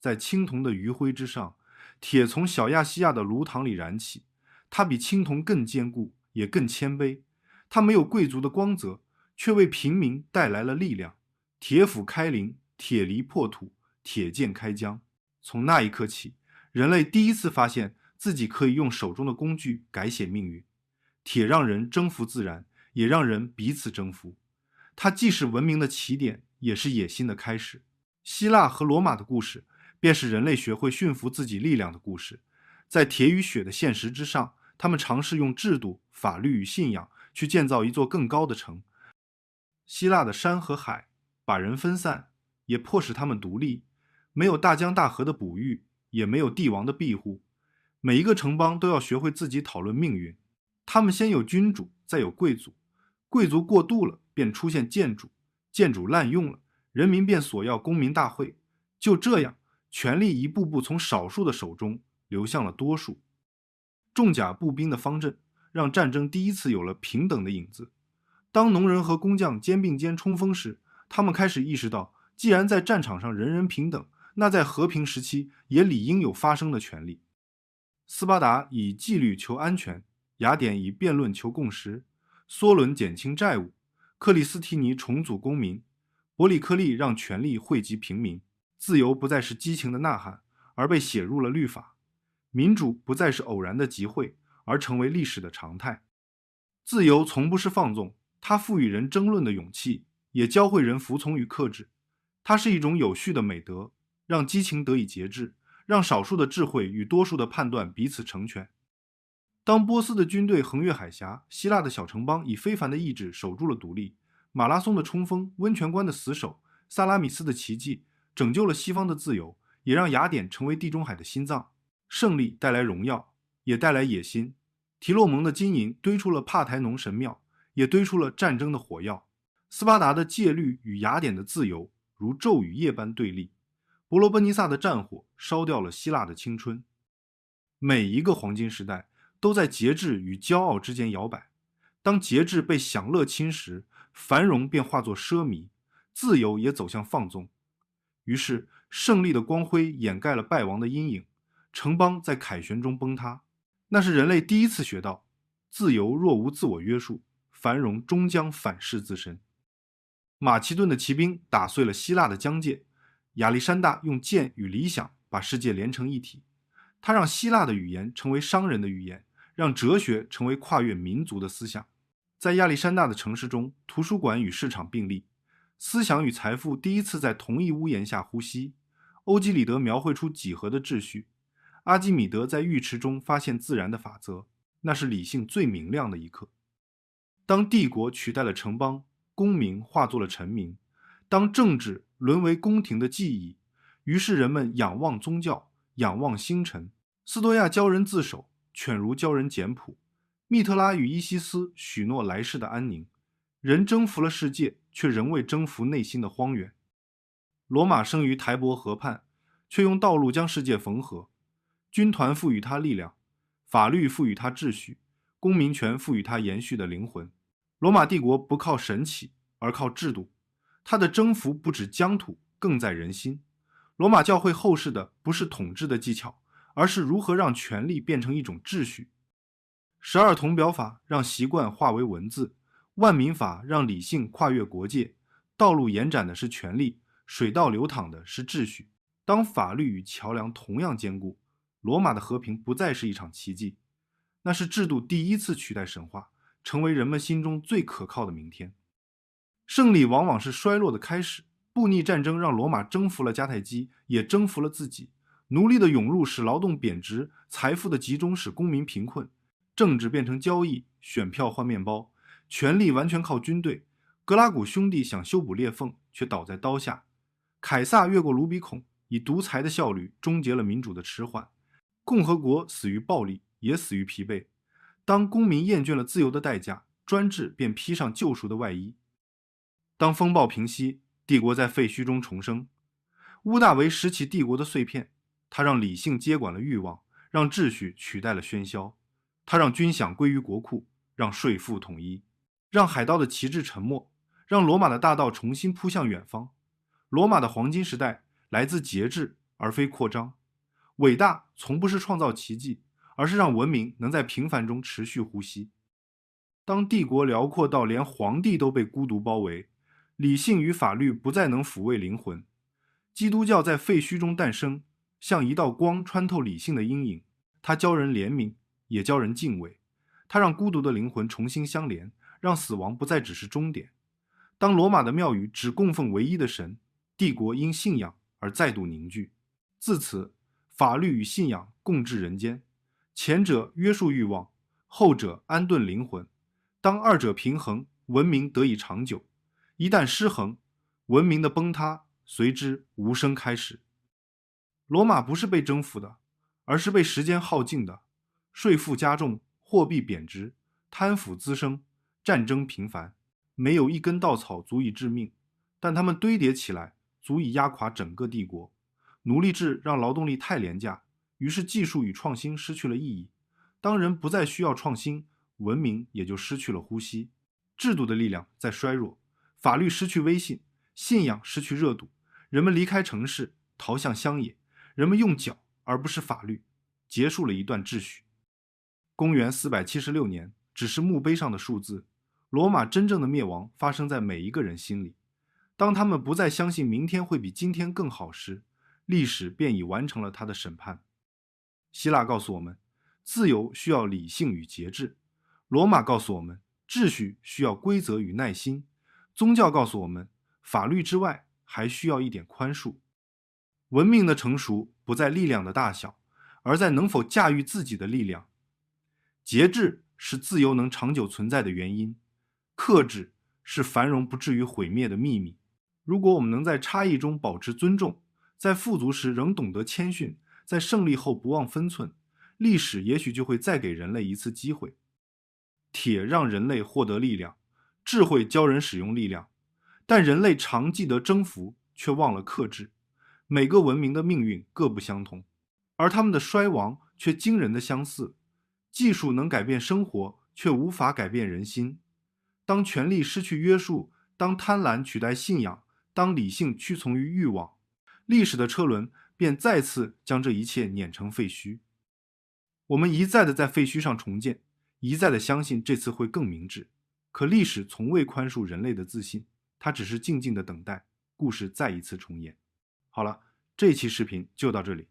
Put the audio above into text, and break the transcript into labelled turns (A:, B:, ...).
A: 在青铜的余晖之上，铁从小亚细亚的炉膛里燃起。它比青铜更坚固，也更谦卑。它没有贵族的光泽，却为平民带来了力量。铁斧开林，铁犁破土，铁剑开疆。从那一刻起，人类第一次发现自己可以用手中的工具改写命运。铁让人征服自然，也让人彼此征服。它既是文明的起点，也是野心的开始。希腊和罗马的故事，便是人类学会驯服自己力量的故事。在铁与血的现实之上，他们尝试用制度、法律与信仰去建造一座更高的城。希腊的山和海把人分散，也迫使他们独立。没有大江大河的哺育，也没有帝王的庇护。每一个城邦都要学会自己讨论命运。他们先有君主，再有贵族。贵族过度了，便出现建主。建主滥用了，人民便索要公民大会。就这样，权力一步步从少数的手中流向了多数。重甲步兵的方阵让战争第一次有了平等的影子。当农人和工匠肩并肩冲锋时，他们开始意识到，既然在战场上人人平等，那在和平时期也理应有发声的权利。斯巴达以纪律求安全，雅典以辩论求共识，梭伦减轻债务，克里斯提尼重组公民，伯里克利让权力惠及平民。自由不再是激情的呐喊，而被写入了律法。民主不再是偶然的集会，而成为历史的常态。自由从不是放纵，它赋予人争论的勇气，也教会人服从与克制。它是一种有序的美德，让激情得以节制，让少数的智慧与多数的判断彼此成全。当波斯的军队横越海峡，希腊的小城邦以非凡的意志守住了独立。马拉松的冲锋，温泉关的死守，萨拉米斯的奇迹，拯救了西方的自由，也让雅典成为地中海的心脏。胜利带来荣耀，也带来野心。提洛蒙的金银堆出了帕台农神庙，也堆出了战争的火药。斯巴达的戒律与雅典的自由如昼与夜般对立。伯罗奔尼撒的战火烧掉了希腊的青春。每一个黄金时代都在节制与骄傲之间摇摆。当节制被享乐侵蚀，繁荣便化作奢靡，自由也走向放纵。于是胜利的光辉掩盖了败亡的阴影，城邦在凯旋中崩塌。那是人类第一次学到，自由若无自我约束，繁荣终将反噬自身。马其顿的骑兵打碎了希腊的疆界，亚历山大用剑与理想把世界连成一体。他让希腊的语言成为商人的语言，让哲学成为跨越民族的思想。在亚历山大的城市中，图书馆与市场并立，思想与财富第一次在同一屋檐下呼吸。欧几里得描绘出几何的秩序，阿基米德在浴池中发现自然的法则，那是理性最明亮的一刻。当帝国取代了城邦，公民化作了臣民，当政治沦为宫廷的记忆，于是人们仰望宗教，仰望星辰。斯多亚教人自守，犬儒教人简朴。密特拉与伊西斯许诺来世的安宁。人征服了世界，却仍未征服内心的荒原。罗马生于台伯河畔，却用道路将世界缝合。军团赋予他力量，法律赋予他秩序，公民权赋予他延续的灵魂。罗马帝国不靠神奇，而靠制度。它的征服不止疆土，更在人心。罗马教会后世的不是统治的技巧，而是如何让权力变成一种秩序。十二铜表法让习惯化为文字，万民法让理性跨越国界。道路延展的是权力，水道流淌的是秩序。当法律与桥梁同样坚固，罗马的和平不再是一场奇迹，那是制度第一次取代神话，成为人们心中最可靠的明天。胜利往往是衰落的开始。布匿战争让罗马征服了迦太基，也征服了自己。奴隶的涌入使劳动贬值，财富的集中使公民贫困。政治变成交易，选票换面包，权力完全靠军队。格拉古兄弟想修补裂缝，却倒在刀下。凯撒越过卢比孔，以独裁的效率终结了民主的迟缓。共和国死于暴力，也死于疲惫。当公民厌倦了自由的代价，专制便披上救赎的外衣。当风暴平息，帝国在废墟中重生。屋大维拾起帝国的碎片，他让理性接管了欲望，让秩序取代了喧嚣。他让军饷归于国库，让税赋统一，让海盗的旗帜沉没，让罗马的大道重新扑向远方。罗马的黄金时代来自节制，而非扩张。伟大从不是创造奇迹，而是让文明能在平凡中持续呼吸。当帝国辽阔到连皇帝都被孤独包围，理性与法律不再能抚慰灵魂，基督教在废墟中诞生，像一道光穿透理性的阴影。它教人怜悯，也教人敬畏。它让孤独的灵魂重新相连，让死亡不再只是终点。当罗马的庙宇只供奉唯一的神，帝国因信仰而再度凝聚。自此，法律与信仰共治人间，前者约束欲望，后者安顿灵魂。当二者平衡，文明得以长久；一旦失衡，文明的崩塌随之无声开始。罗马不是被征服的，而是被时间耗尽的。税负加重，货币贬值，贪腐滋生，战争频繁，没有一根稻草足以致命，但它们堆叠起来，足以压垮整个帝国。奴隶制让劳动力太廉价，于是技术与创新失去了意义。当人不再需要创新，文明也就失去了呼吸。制度的力量在衰弱，法律失去威信，信仰失去热度，人们离开城市，逃向乡野，人们用脚而不是法律，结束了一段秩序。公元476年只是墓碑上的数字，罗马真正的灭亡发生在每一个人心里。当他们不再相信明天会比今天更好时，历史便已完成了他的审判。希腊告诉我们，自由需要理性与节制；罗马告诉我们，秩序需要规则与耐心；宗教告诉我们，法律之外还需要一点宽恕。文明的成熟不在力量的大小，而在能否驾驭自己的力量。节制是自由能长久存在的原因，克制是繁荣不至于毁灭的秘密。如果我们能在差异中保持尊重，在富足时仍懂得谦逊，在胜利后不忘分寸，历史也许就会再给人类一次机会。铁让人类获得力量，智慧教人使用力量，但人类常记得征服，却忘了克制。每个文明的命运各不相同，而他们的衰亡却惊人的相似。技术能改变生活，却无法改变人心。当权力失去约束，当贪婪取代信仰，当理性屈从于欲望，历史的车轮便再次将这一切碾成废墟。我们一再的在废墟上重建，一再的相信这次会更明智。可历史从未宽恕人类的自信，它只是静静的等待故事再一次重演。好了，这一期视频就到这里。